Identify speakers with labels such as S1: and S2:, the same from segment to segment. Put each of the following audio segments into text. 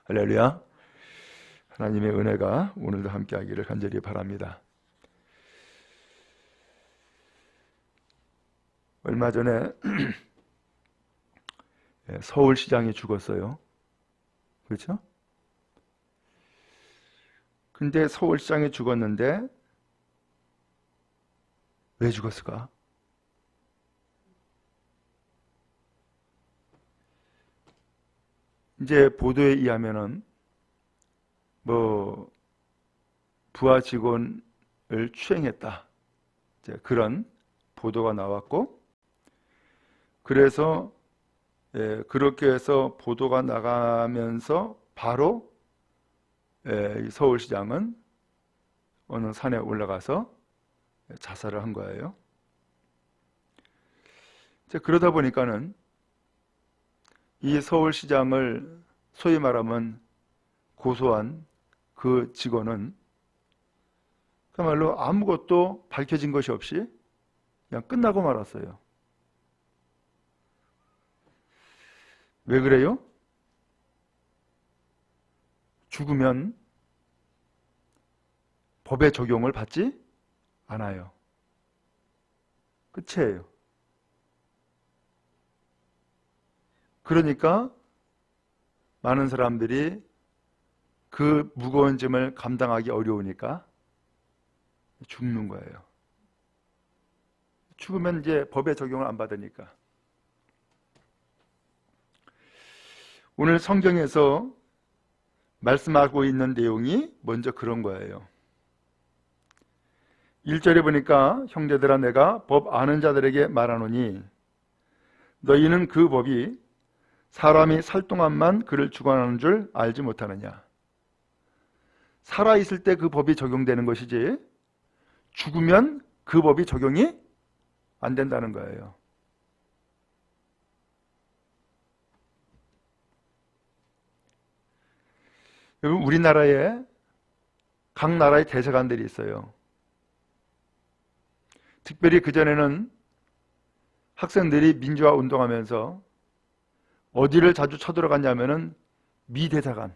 S1: 할렐루야. 하나님의 은혜가 오늘도 함께하기를 간절히 바랍니다. 얼마 전에 서울시장이 죽었어요. 그렇죠? 근데 서울시장이 죽었는데 왜 죽었을까? 이제 보도에 의하면은 부하 직원을 추행했다, 이제 그런 보도가 나왔고, 그래서 그렇게 해서 보도가 나가면서 바로 서울시장은 어느 산에 올라가서 자살을 한 거예요. 이제 그러다 보니까는 이 서울시장을 소위 말하면 고소한 그 직원은 그야말로 아무것도 밝혀진 것이 없이 그냥 끝나고 말았어요. 왜 그래요? 죽으면 법의 적용을 받지 않아요. 끝이에요. 그러니까 많은 사람들이 그 무거운 짐을 감당하기 어려우니까 죽는 거예요. 죽으면 이제 법의 적용을 안 받으니까. 오늘 성경에서 말씀하고 있는 내용이 먼저 그런 거예요. 1절에 보니까 형제들아 내가 법 아는 자들에게 말하노니 너희는 그 법이 사람이 살 동안만 그를 주관하는 줄 알지 못하느냐. 살아있을 때 그 법이 적용되는 것이지 죽으면 그 법이 적용이 안 된다는 거예요. 여러분, 우리나라에 각 나라의 대사관들이 있어요. 특별히 그전에는 학생들이 민주화 운동하면서 어디를 자주 쳐들어갔냐면은 미 대사관을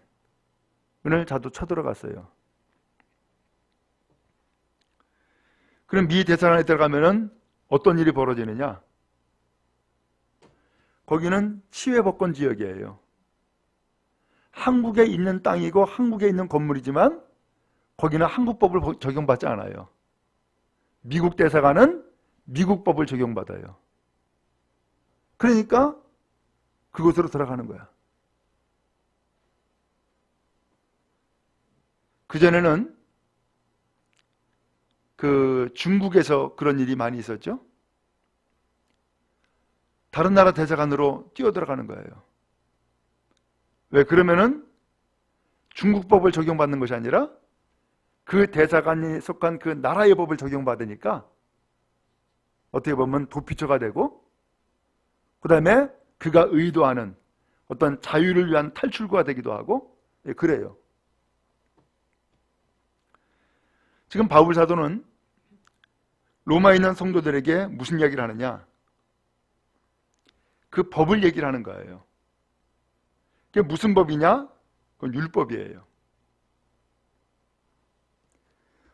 S1: 자주 쳐들어갔어요. 그럼 미 대사관에 들어가면은 어떤 일이 벌어지느냐? 거기는 치외법권 지역이에요. 한국에 있는 땅이고 한국에 있는 건물이지만 거기는 한국법을 적용받지 않아요. 미국 대사관은 미국 법을 적용받아요. 그러니까 그곳으로 들어가는 거야. 그전에는 중국에서 그런 일이 많이 있었죠. 다른 나라 대사관으로 뛰어들어가는 거예요. 왜? 그러면은 중국법을 적용받는 것이 아니라 그 대사관이 속한 그 나라의 법을 적용받으니까 어떻게 보면 도피처가 되고, 그 다음에 그가 의도하는 어떤 자유를 위한 탈출구가 되기도 하고, 그래요. 지금 바울 사도는 로마에 있는 성도들에게 무슨 이야기를 하느냐? 그 법을 얘기를 하는 거예요. 그게 무슨 법이냐? 그건 율법이에요.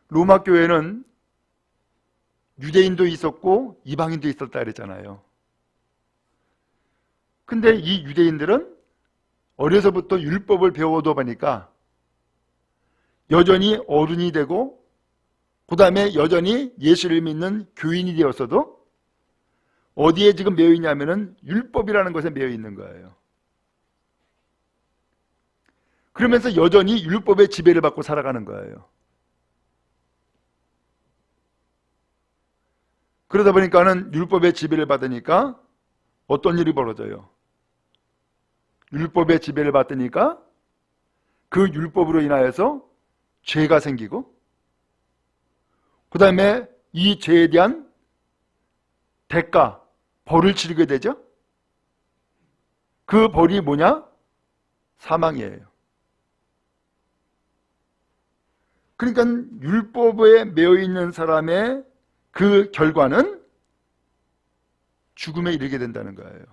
S1: 로마 교회는 유대인도 있었고 이방인도 있었다 그랬잖아요. 근데 이 유대인들은 어려서부터 율법을 배워도 보니까 여전히 어른이 되고 그 다음에 여전히 예수를 믿는 교인이 되었어도 어디에 지금 매여 있냐면은 율법이라는 것에 매여 있는 거예요. 그러면서 여전히 율법의 지배를 받고 살아가는 거예요. 그러다 보니까는 율법의 지배를 받으니까 어떤 일이 벌어져요? 율법의 지배를 받으니까 그 율법으로 인하여서 죄가 생기고, 그 다음에 이 죄에 대한 대가, 벌을 치르게 되죠. 그 벌이 뭐냐? 사망이에요. 그러니까 율법에 매여 있는 사람의 그 결과는 죽음에 이르게 된다는 거예요.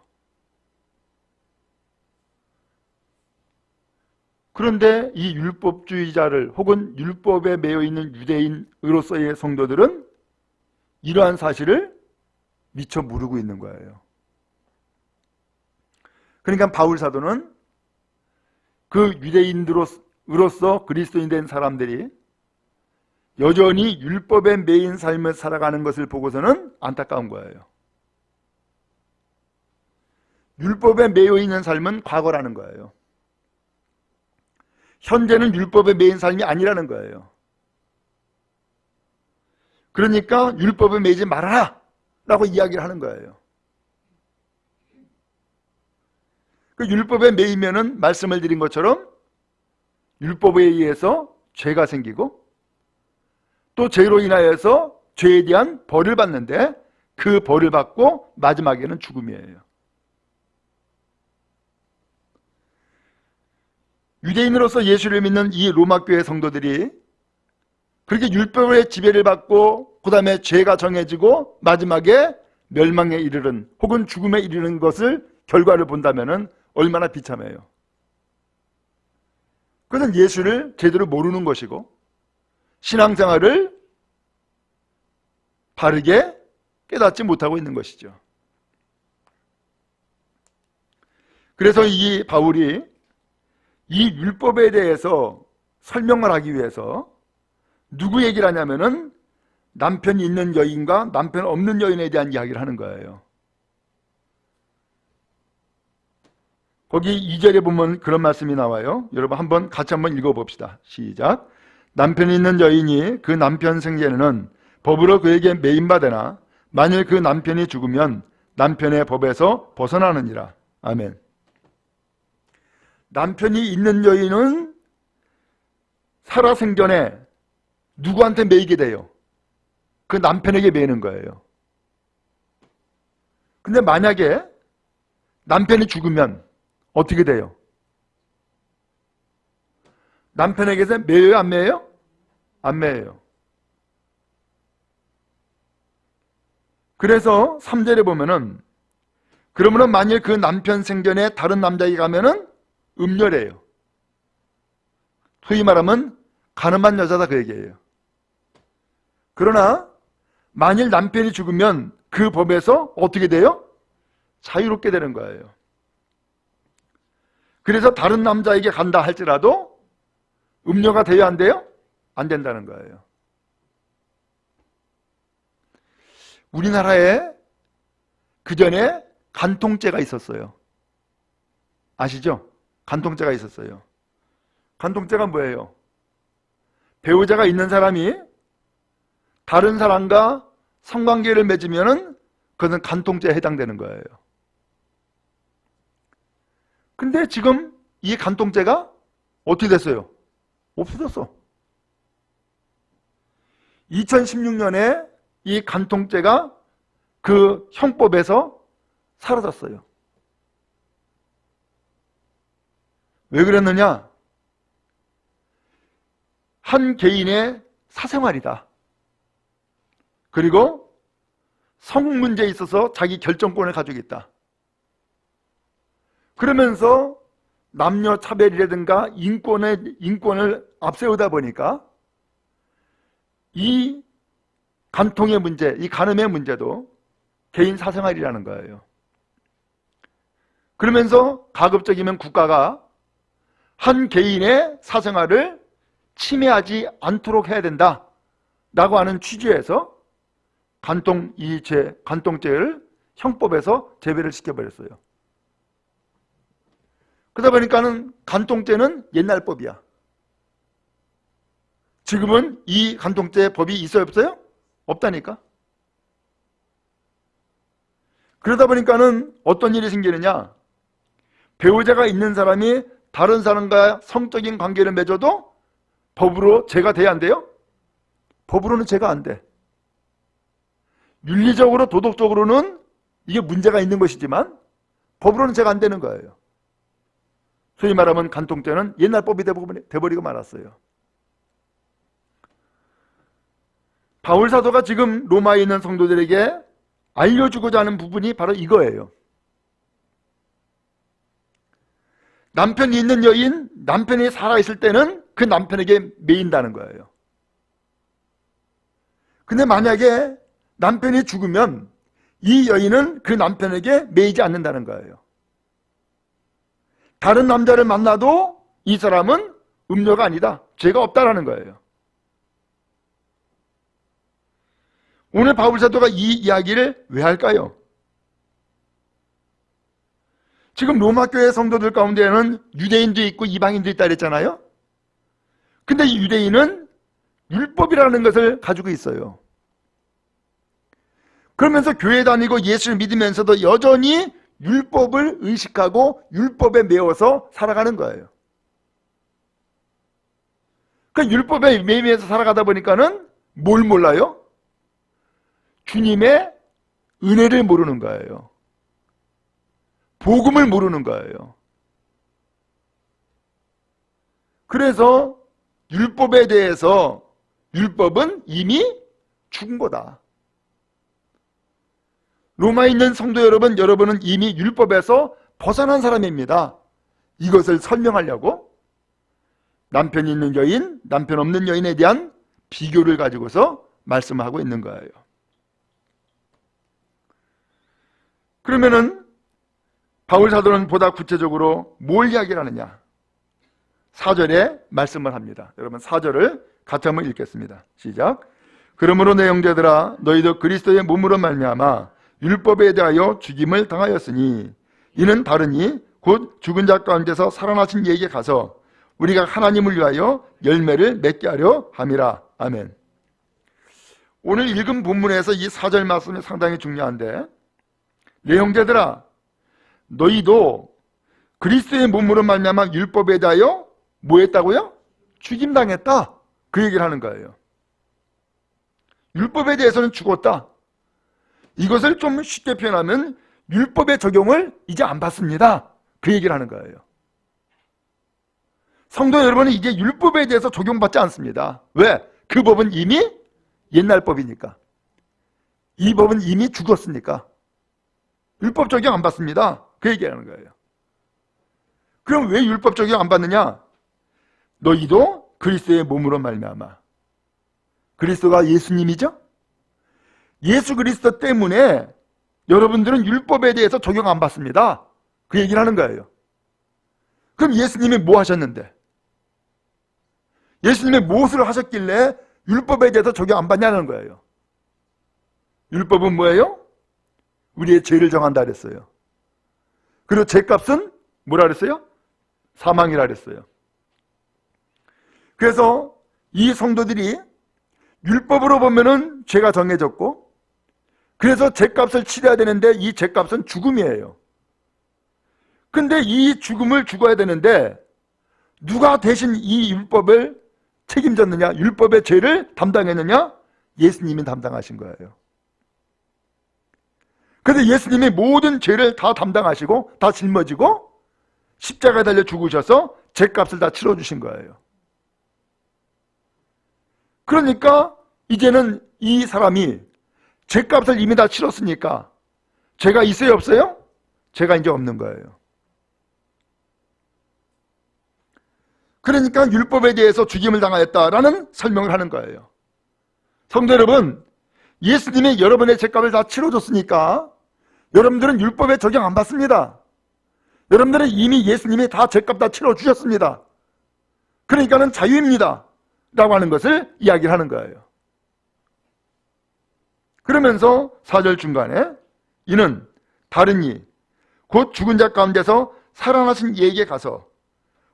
S1: 그런데 이 율법주의자를 혹은 율법에 매여 있는 유대인으로서의 성도들은 이러한 사실을 미처 모르고 있는 거예요. 그러니까 바울 사도는 그 유대인으로서 그리스도인 된 사람들이 여전히 율법에 매인 삶을 살아가는 것을 보고서는 안타까운 거예요. 율법에 매여 있는 삶은 과거라는 거예요. 현재는 율법에 매인 삶이 아니라는 거예요. 그러니까 율법에 매이지 말아라 라고 이야기를 하는 거예요. 그 율법에 매이면은 말씀을 드린 것처럼 율법에 의해서 죄가 생기고 또 죄로 인하여서 죄에 대한 벌을 받는데 그 벌을 받고 마지막에는 죽음이에요. 유대인으로서 예수를 믿는 이 로마교회 성도들이 그렇게 율법의 지배를 받고 그 다음에 죄가 정해지고 마지막에 멸망에 이르는 혹은 죽음에 이르는 것을 결과를 본다면 얼마나 비참해요. 그것은 예수를 제대로 모르는 것이고 신앙생활을 바르게 깨닫지 못하고 있는 것이죠. 그래서 이 바울이 이 율법에 대해서 설명을 하기 위해서 누구 얘기를 하냐면은 남편이 있는 여인과 남편 없는 여인에 대한 이야기를 하는 거예요. 거기 2절에 보면 그런 말씀이 나와요. 여러분 같이 한번 읽어봅시다. 시작. 남편이 있는 여인이 그 남편 생전에는 법으로 그에게 매인받으나 만일 그 남편이 죽으면 남편의 법에서 벗어나느니라. 아멘. 남편이 있는 여인은 살아생전에 누구한테 매이게 돼요? 그 남편에게 매이는 거예요. 근데 만약에 남편이 죽으면 어떻게 돼요? 남편에게서 매여요? 안 매여요? 안 매여요. 그래서 3절에 보면은 그러면은 만일 그 남편 생전에 다른 남자에게 가면은 음녀래요. 소위 말하면 가늠한 여자다 그 얘기예요. 그러나 만일 남편이 죽으면 그 법에서 어떻게 돼요? 자유롭게 되는 거예요. 그래서 다른 남자에게 간다 할지라도 음녀가 돼야 안 돼요? 안 된다는 거예요. 우리나라에 그전에 간통죄가 있었어요. 아시죠? 간통죄가 있었어요. 간통죄가 뭐예요? 배우자가 있는 사람이 다른 사람과 성관계를 맺으면은 그것은 간통죄에 해당되는 거예요. 근데 지금 이 간통죄가 어떻게 됐어요? 없어졌어. 2016년에 이 간통죄가 그 형법에서 사라졌어요. 왜 그랬느냐? 한 개인의 사생활이다. 그리고 성 문제에 있어서 자기 결정권을 가지고 있다. 그러면서 남녀 차별이라든가 인권을 앞세우다 보니까 이 간통의 문제, 이 간음의 문제도 개인 사생활이라는 거예요. 그러면서 가급적이면 국가가 한 개인의 사생활을 침해하지 않도록 해야 된다라고 하는 취지에서 간통죄를 형법에서 제외를 시켜버렸어요. 그러다 보니까는 간통죄는 옛날 법이야. 지금은 이 간통죄 법이 있어요, 없어요? 없다니까. 그러다 보니까는 어떤 일이 생기느냐? 배우자가 있는 사람이 다른 사람과 성적인 관계를 맺어도 법으로 죄가 돼야 안 돼요? 법으로는 죄가 안 돼. 윤리적으로 도덕적으로는 이게 문제가 있는 것이지만 법으로는 죄가 안 되는 거예요. 소위 말하면 간통죄는 옛날 법이 돼버리고 말았어요. 바울 사도가 지금 로마에 있는 성도들에게 알려주고자 하는 부분이 바로 이거예요. 남편이 있는 여인, 남편이 살아있을 때는 그 남편에게 매인다는 거예요. 근데 만약에 남편이 죽으면 이 여인은 그 남편에게 매이지 않는다는 거예요. 다른 남자를 만나도 이 사람은 음녀가 아니다, 죄가 없다라는 거예요. 오늘 바울 사도가 이 이야기를 왜 할까요? 지금 로마 교회 성도들 가운데에는 유대인도 있고 이방인도 있다 그랬잖아요. 근데 이 유대인은 율법이라는 것을 가지고 있어요. 그러면서 교회 다니고 예수를 믿으면서도 여전히 율법을 의식하고 율법에 매여서 살아가는 거예요. 그 율법에 매이면서 살아가다 보니까는 뭘 몰라요? 주님의 은혜를 모르는 거예요. 복음을 모르는 거예요. 그래서 율법에 대해서 율법은 이미 죽은 거다. 로마에 있는 성도 여러분, 여러분은 이미 율법에서 벗어난 사람입니다. 이것을 설명하려고 남편이 있는 여인, 남편 없는 여인에 대한 비교를 가지고서 말씀하고 있는 거예요. 그러면은 바울 사도는 보다 구체적으로 뭘 이야기를 하느냐? 4절에 말씀을 합니다. 여러분 4절을 같이 한번 읽겠습니다. 시작. 그러므로 내 형제들아 너희도 그리스도의 몸으로 말미암아 율법에 대하여 죽임을 당하였으니 이는 다르니 곧 죽은 자 가운데서 살아나신 이에게 가서 우리가 하나님을 위하여 열매를 맺게 하려 함이라. 아멘. 오늘 읽은 본문에서 이 4절 말씀이 상당히 중요한데, 내 형제들아 너희도 그리스도의 몸으로 말미암아 율법에 대하여 뭐 했다고요? 죽임당했다. 그 얘기를 하는 거예요. 율법에 대해서는 죽었다. 이것을 좀 쉽게 표현하면 율법의 적용을 이제 안 받습니다. 그 얘기를 하는 거예요. 성도 여러분은 이제 율법에 대해서 적용받지 않습니다. 왜? 그 법은 이미 옛날 법이니까. 이 법은 이미 죽었으니까. 율법 적용 안 받습니다. 그 얘기하는 거예요. 그럼 왜 율법 적용 안 받느냐? 너희도 그리스도의 몸으로 말미암아. 그리스도가 예수님이죠? 예수 그리스도 때문에 여러분들은 율법에 대해서 적용 안 받습니다. 그 얘기를 하는 거예요. 그럼 예수님이 뭐 하셨는데? 예수님이 무엇을 하셨길래 율법에 대해서 적용 안 받냐는 거예요. 율법은 뭐예요? 우리의 죄를 정한다 그랬어요. 그리고 죄값은 뭐라 그랬어요? 사망이라 그랬어요. 그래서 이 성도들이 율법으로 보면은 죄가 정해졌고, 그래서 죄값을 치러야 되는데 이 죄값은 죽음이에요. 근데 이 죽음을 죽어야 되는데 누가 대신 이 율법을 책임졌느냐? 율법의 죄를 담당했느냐? 예수님이 담당하신 거예요. 그래서 예수님이 모든 죄를 다 담당하시고 다 짊어지고 십자가에 달려 죽으셔서 죄값을 다 치러주신 거예요. 그러니까 이제는 이 사람이 죄값을 이미 다 치렀으니까 죄가 있어요, 없어요? 죄가 이제 없는 거예요. 그러니까 율법에 대해서 죽임을 당하였다라는 설명을 하는 거예요. 성도 여러분, 예수님이 여러분의 죄값을 다 치러줬으니까 여러분들은 율법에 적용 안 받습니다. 여러분들은 이미 예수님이 다 죄값 다 치러주셨습니다. 그러니까는 자유입니다 라고 하는 것을 이야기를 하는 거예요. 그러면서 4절 중간에 이는 다른 이 곧 죽은 자 가운데서 살아나신 이에게 가서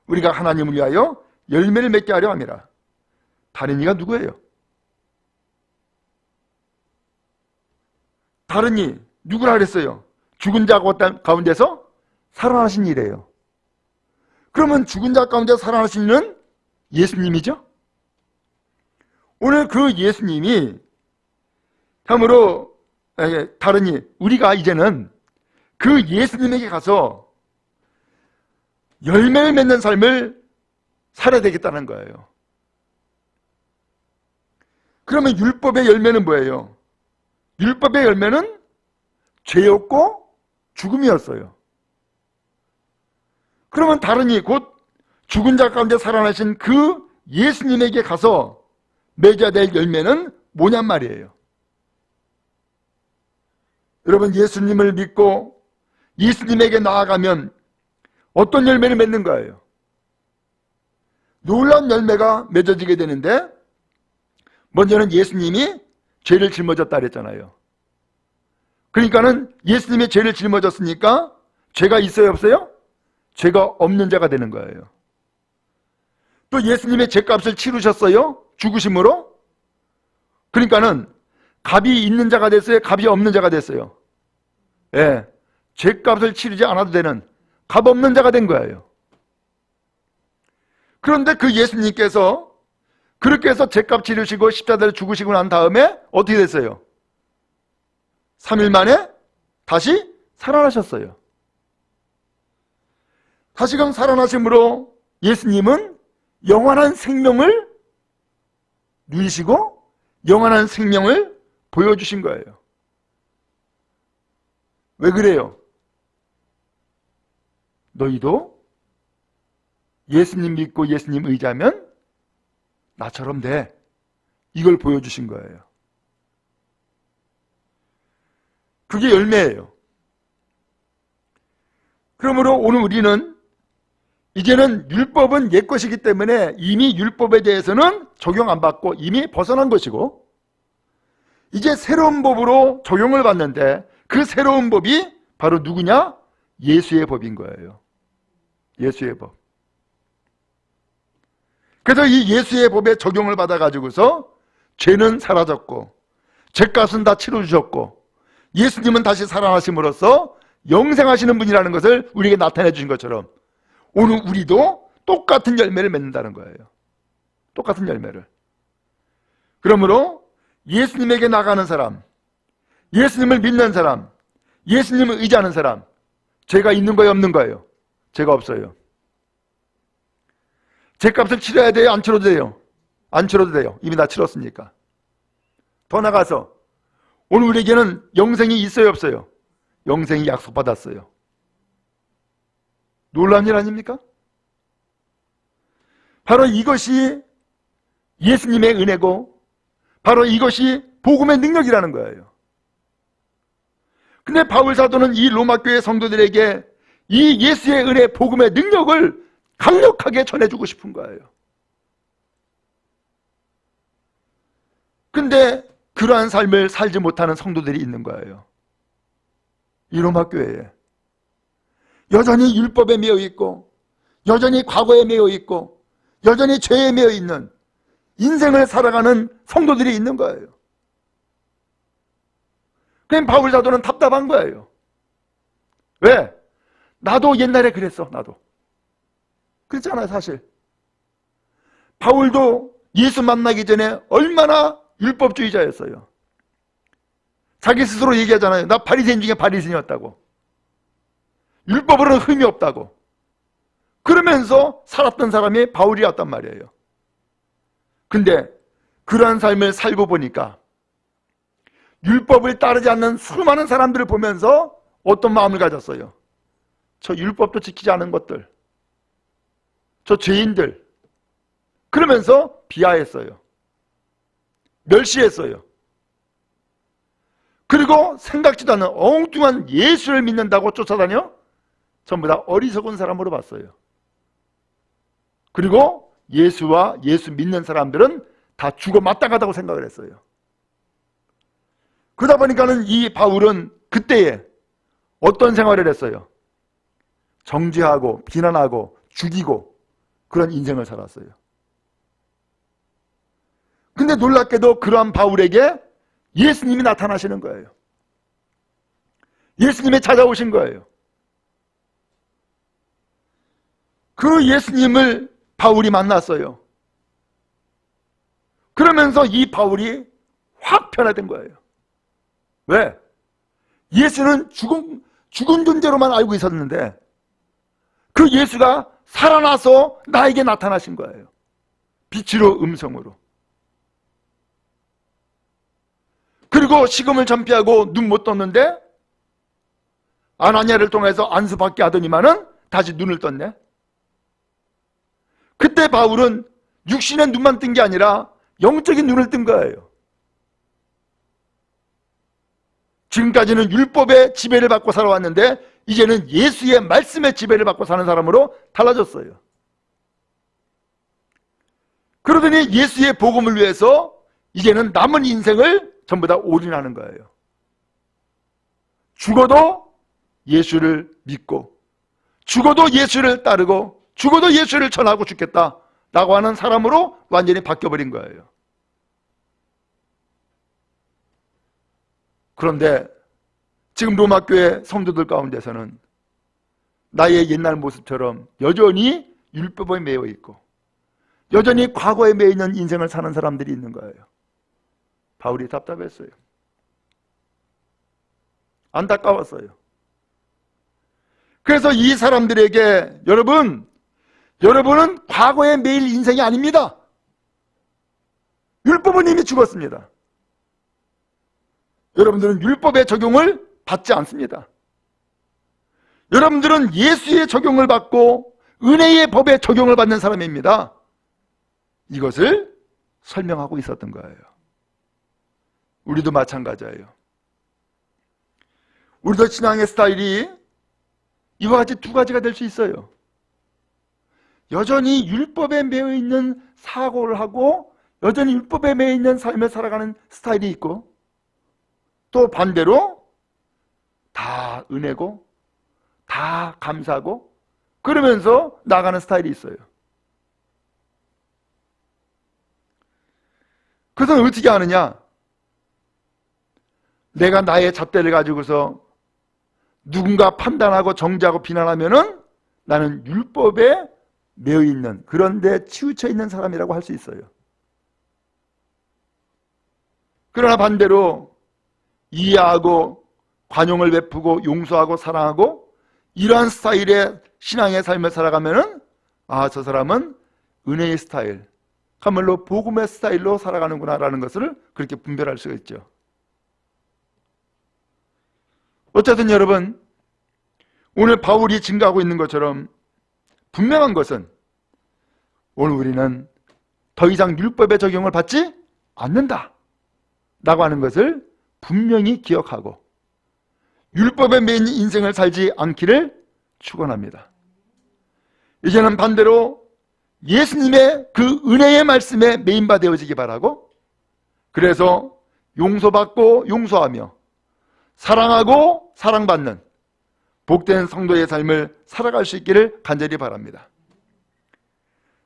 S1: 우리가 하나님을 위하여 열매를 맺게 하려 함이라. 다른 이가 누구예요? 다른 이 누구라 그랬어요? 죽은 자 가운데서 살아나신 이래요. 그러면 죽은 자 가운데서 살아나신 이는 예수님이죠? 오늘 그 예수님이 참으로 다른 이 우리가 이제는 그 예수님에게 가서 열매를 맺는 삶을 살아야 되겠다는 거예요. 그러면 율법의 열매는 뭐예요? 율법의 열매는 죄였고 죽음이었어요. 그러면 다르니 곧 죽은 자 가운데 살아나신 그 예수님에게 가서 맺어야 될 열매는 뭐냔 말이에요. 여러분, 예수님을 믿고 예수님에게 나아가면 어떤 열매를 맺는 거예요? 놀라운 열매가 맺어지게 되는데, 먼저는 예수님이 죄를 짊어졌다 그랬잖아요. 그러니까는 예수님이 죄를 짊어졌으니까 죄가 있어요, 없어요? 죄가 없는 자가 되는 거예요. 또 예수님의 죄값을 치르셨어요, 죽으심으로. 그러니까는 값이 있는 자가 됐어요, 값이 없는 자가 됐어요? 예, 죄값을 치르지 않아도 되는 값 없는 자가 된 거예요. 그런데 그 예수님께서 그렇게 해서 죄값 치르시고 십자가를 죽으시고 난 다음에 어떻게 됐어요? 3일 만에 다시 살아나셨어요. 다시금 살아나심으로 예수님은 영원한 생명을 누리시고 영원한 생명을 보여주신 거예요. 왜 그래요? 너희도 예수님 믿고 예수님 의지하면 나처럼 돼. 이걸 보여주신 거예요. 그게 열매예요. 그러므로 오늘 우리는 이제는 율법은 옛 것이기 때문에 이미 율법에 대해서는 적용 안 받고 이미 벗어난 것이고, 이제 새로운 법으로 적용을 받는데 그 새로운 법이 바로 누구냐? 예수의 법인 거예요. 예수의 법. 그래서 이 예수의 법에 적용을 받아가지고서 죄는 사라졌고 죄값은 다 치러주셨고 예수님은 다시 살아나심으로써 영생하시는 분이라는 것을 우리에게 나타내 주신 것처럼 오늘 우리도 똑같은 열매를 맺는다는 거예요. 똑같은 열매를. 그러므로 예수님에게 나가는 사람, 예수님을 믿는 사람, 예수님을 의지하는 사람, 죄가 있는 거예요, 없는 거예요? 죄가 없어요. 죄값을 치러야 돼요, 안 치러도 돼요? 안 치러도 돼요. 이미 다 치렀으니까. 더 나가서 오늘 우리에게는 영생이 있어요, 없어요? 영생이 약속받았어요. 놀라운 일 아닙니까? 바로 이것이 예수님의 은혜고 바로 이것이 복음의 능력이라는 거예요. 근데 바울 사도는 이 로마 교회 성도들에게 이 예수의 은혜, 복음의 능력을 강력하게 전해주고 싶은 거예요. 근데 그러한 삶을 살지 못하는 성도들이 있는 거예요. 이 로마 교회에. 여전히 율법에 매여 있고 여전히 과거에 매여 있고 여전히 죄에 매여 있는 인생을 살아가는 성도들이 있는 거예요. 그럼 바울 사도는 답답한 거예요. 왜? 나도 옛날에 그랬어. 나도 그렇잖아요. 사실 바울도 예수 만나기 전에 얼마나 율법주의자였어요. 자기 스스로 얘기하잖아요. 나 바리새인 중에 바리새인이었다고. 율법으로는 흠이 없다고. 그러면서 살았던 사람이 바울이었단 말이에요. 근데 그러한 삶을 살고 보니까 율법을 따르지 않는 수많은 사람들을 보면서 어떤 마음을 가졌어요? 저 율법도 지키지 않은 것들, 저 죄인들, 그러면서 비하했어요. 멸시했어요. 그리고 생각지도 않은 엉뚱한 예수를 믿는다고 쫓아다녀 전부 다 어리석은 사람으로 봤어요. 그리고 예수와 예수 믿는 사람들은 다 죽어 마땅하다고 생각을 했어요. 그러다 보니까는 이 바울은 그때에 어떤 생활을 했어요? 정죄하고 비난하고 죽이고 그런 인생을 살았어요. 근데 놀랍게도 그러한 바울에게 예수님이 나타나시는 거예요. 예수님이 찾아오신 거예요. 그 예수님을 바울이 만났어요. 그러면서 이 바울이 확 변화된 거예요. 왜? 예수는 죽은 존재로만 알고 있었는데 그 예수가 살아나서 나에게 나타나신 거예요. 빛으로 음성으로. 그리고 식음을 전폐하고 눈 못 떴는데 아나니아를 통해서 안수받게 하더니만은 다시 눈을 떴네. 그때 바울은 육신의 눈만 뜬 게 아니라 영적인 눈을 뜬 거예요. 지금까지는 율법의 지배를 받고 살아왔는데 이제는 예수의 말씀의 지배를 받고 사는 사람으로 달라졌어요. 그러더니 예수의 복음을 위해서 이제는 남은 인생을 전부 다 올인하는 거예요. 죽어도 예수를 믿고, 죽어도 예수를 따르고, 죽어도 예수를 전하고 죽겠다라고 하는 사람으로 완전히 바뀌어버린 거예요. 그런데 지금 로마교회 성도들 가운데서는 나의 옛날 모습처럼 여전히 율법에 매여 있고 여전히 과거에 매여 있는 인생을 사는 사람들이 있는 거예요. 바울이 답답했어요. 안타까웠어요. 그래서 이 사람들에게 여러분은 과거에 매일 인생이 아닙니다. 율법은 이미 죽었습니다. 여러분들은 율법의 적용을 받지 않습니다. 여러분들은 예수의 적용을 받고 은혜의 법의 적용을 받는 사람입니다. 이것을 설명하고 있었던 거예요. 우리도 마찬가지예요. 우리도 신앙의 스타일이 이와 같이 두 가지가 될 수 있어요. 여전히 율법에 매여 있는 사고를 하고 여전히 율법에 매여 있는 삶을 살아가는 스타일이 있고, 또 반대로 다 은혜고 다 감사하고 그러면서 나가는 스타일이 있어요. 그것은 어떻게 하느냐? 내가 나의 잣대를 가지고서 누군가 판단하고 정죄하고 비난하면은 나는 율법에 매여 있는, 그런데 치우쳐 있는 사람이라고 할 수 있어요. 그러나 반대로 이해하고 관용을 베푸고 용서하고 사랑하고 이러한 스타일의 신앙의 삶을 살아가면은 저 사람은 은혜의 스타일, 그야말로 복음의 스타일로 살아가는구나 라는 것을 그렇게 분별할 수가 있죠. 어쨌든 여러분, 오늘 바울이 증거하고 있는 것처럼 분명한 것은 오늘 우리는 더 이상 율법의 적용을 받지 않는다 라고 하는 것을 분명히 기억하고 율법에 매인 인생을 살지 않기를 축원합니다. 이제는 반대로 예수님의 그 은혜의 말씀에 매인바 되어지기 바라고, 그래서 용서받고 용서하며 사랑하고 사랑받는 복된 성도의 삶을 살아갈 수 있기를 간절히 바랍니다.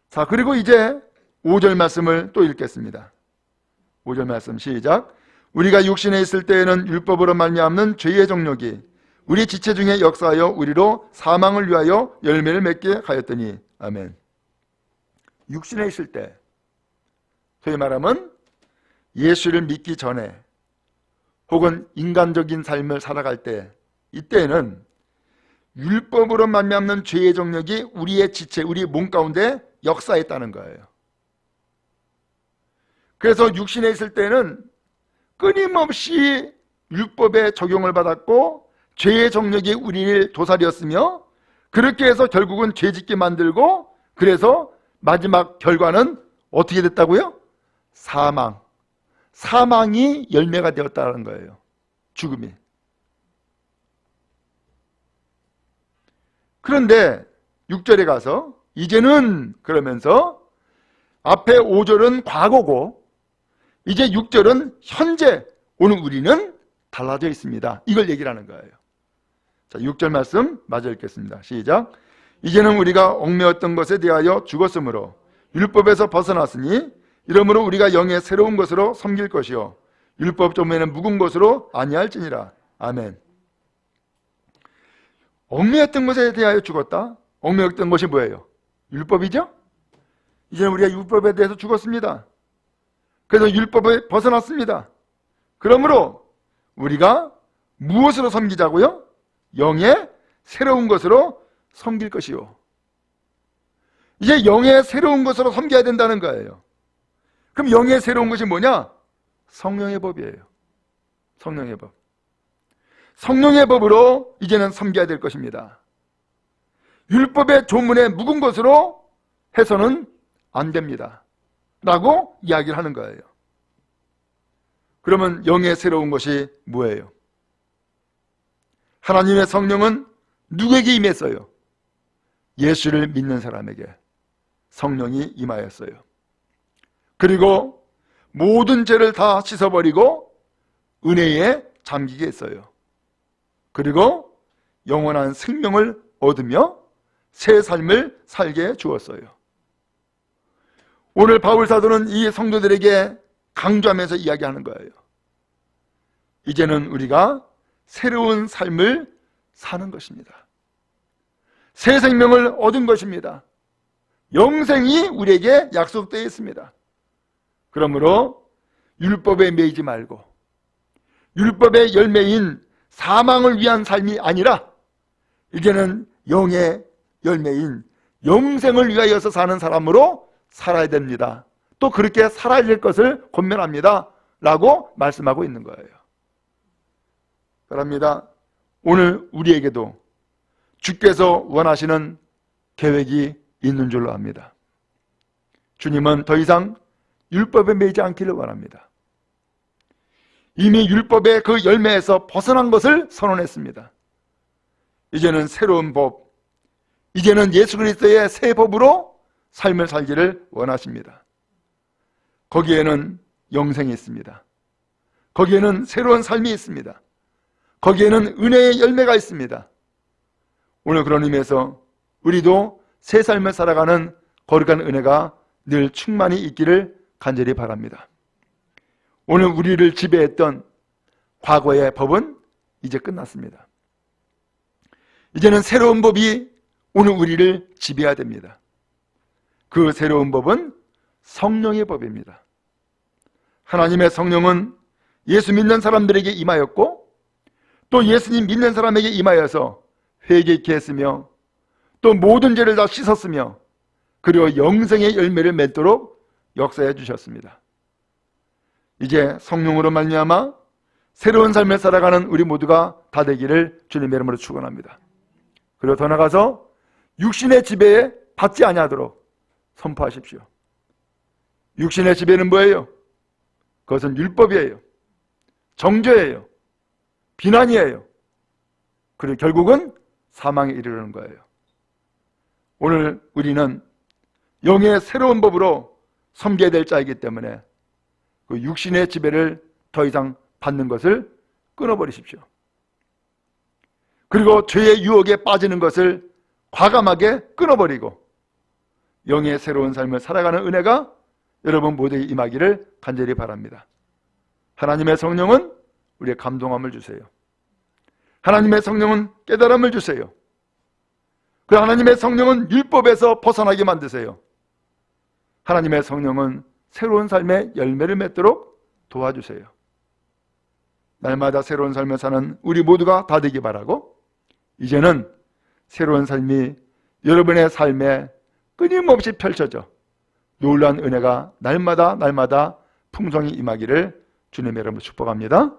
S1: 자, 그리고 이제 5절 말씀을 또 읽겠습니다. 5절 말씀 시작. 우리가 육신에 있을 때에는 율법으로 말미암는 죄의 정욕이 우리 지체 중에 역사하여 우리로 사망을 위하여 열매를 맺게 하였더니. 아멘. 육신에 있을 때, 소위 말하면 예수를 믿기 전에 혹은 인간적인 삶을 살아갈 때, 이때에는 율법으로 말미암는 죄의 정욕이 우리의 지체, 우리 몸 가운데 역사했다는 거예요. 그래서 육신에 있을 때는 끊임없이 율법의 적용을 받았고 죄의 정욕이 우리를 도살이었으며, 그렇게 해서 결국은 죄짓게 만들고, 그래서 마지막 결과는 어떻게 됐다고요? 사망이 열매가 되었다는 거예요. 죽음이. 그런데 6절에 가서 이제는 그러면서 앞에 5절은 과거고 이제 6절은 현재, 오늘 우리는 달라져 있습니다. 이걸 얘기를 하는 거예요. 자, 6절 말씀 마저 읽겠습니다. 시작. 이제는 우리가 얽매였던 것에 대하여 죽었으므로 율법에서 벗어났으니 이러므로 우리가 영의 새로운 것으로 섬길 것이요 율법 전에는 묵은 것으로 아니할지니라. 아멘. 얽매였던 것에 대하여 죽었다. 얽매였던 것이 뭐예요? 율법이죠? 이제는 우리가 율법에 대해서 죽었습니다. 그래서 율법에 벗어났습니다. 그러므로 우리가 무엇으로 섬기자고요? 영의 새로운 것으로 섬길 것이요. 이제 영의 새로운 것으로 섬겨야 된다는 거예요. 그럼 영의 새로운 것이 뭐냐? 성령의 법이에요. 성령의 법. 성령의 법으로 이제는 섬겨야 될 것입니다. 율법의 조문에 묵은 것으로 해서는 안 됩니다 라고 이야기를 하는 거예요. 그러면 영의 새로운 것이 뭐예요? 하나님의 성령은 누구에게 임했어요? 예수를 믿는 사람에게 성령이 임하였어요. 그리고 모든 죄를 다 씻어버리고 은혜에 잠기게 했어요. 그리고 영원한 생명을 얻으며 새 삶을 살게 주었어요. 오늘 바울 사도는 이 성도들에게 강조하면서 이야기하는 거예요. 이제는 우리가 새로운 삶을 사는 것입니다. 새 생명을 얻은 것입니다. 영생이 우리에게 약속되어 있습니다. 그러므로 율법에 매이지 말고 율법의 열매인 사망을 위한 삶이 아니라 이제는 영의 열매인 영생을 위하여서 사는 사람으로 살아야 됩니다. 또 그렇게 살아야 될 것을 권면합니다 라고 말씀하고 있는 거예요. 그럽니다. 오늘 우리에게도 주께서 원하시는 계획이 있는 줄로 압니다. 주님은 더 이상 율법에 매이지 않기를 원합니다. 이미 율법의 그 열매에서 벗어난 것을 선언했습니다. 이제는 새로운 법, 이제는 예수 그리스도의 새 법으로 삶을 살기를 원하십니다. 거기에는 영생이 있습니다. 거기에는 새로운 삶이 있습니다. 거기에는 은혜의 열매가 있습니다. 오늘 그런 의미에서 우리도 새 삶을 살아가는 거룩한 은혜가 늘 충만히 있기를 간절히 바랍니다. 오늘 우리를 지배했던 과거의 법은 이제 끝났습니다. 이제는 새로운 법이 오늘 우리를 지배해야 됩니다. 그 새로운 법은 성령의 법입니다. 하나님의 성령은 예수 믿는 사람들에게 임하였고 또 예수님 믿는 사람에게 임하여서 회개케 했으며 또 모든 죄를 다 씻었으며 그리고 영생의 열매를 맺도록 역사해 주셨습니다. 이제 성령으로 말미암아 새로운 삶을 살아가는 우리 모두가 다 되기를 주님의 이름으로 축원합니다. 그리고 더 나아가서 육신의 지배에 받지 아니하도록 선포하십시오. 육신의 지배는 뭐예요? 그것은 율법이에요. 정죄예요. 비난이에요. 그리고 결국은 사망에 이르는 거예요. 오늘 우리는 영의 새로운 법으로 섬겨야 될 자이기 때문에 그 육신의 지배를 더 이상 받는 것을 끊어버리십시오. 그리고 죄의 유혹에 빠지는 것을 과감하게 끊어버리고 영의 새로운 삶을 살아가는 은혜가 여러분 모두에게 임하기를 간절히 바랍니다. 하나님의 성령은 우리의 감동함을 주세요. 하나님의 성령은 깨달음을 주세요. 그 하나님의 성령은 율법에서 벗어나게 만드세요. 하나님의 성령은 새로운 삶의 열매를 맺도록 도와주세요. 날마다 새로운 삶을 사는 우리 모두가 다 되기 바라고 이제는 새로운 삶이 여러분의 삶에 끊임없이 펼쳐져 놀라운 은혜가 날마다 풍성히 임하기를 주님의 이름으로 축복합니다.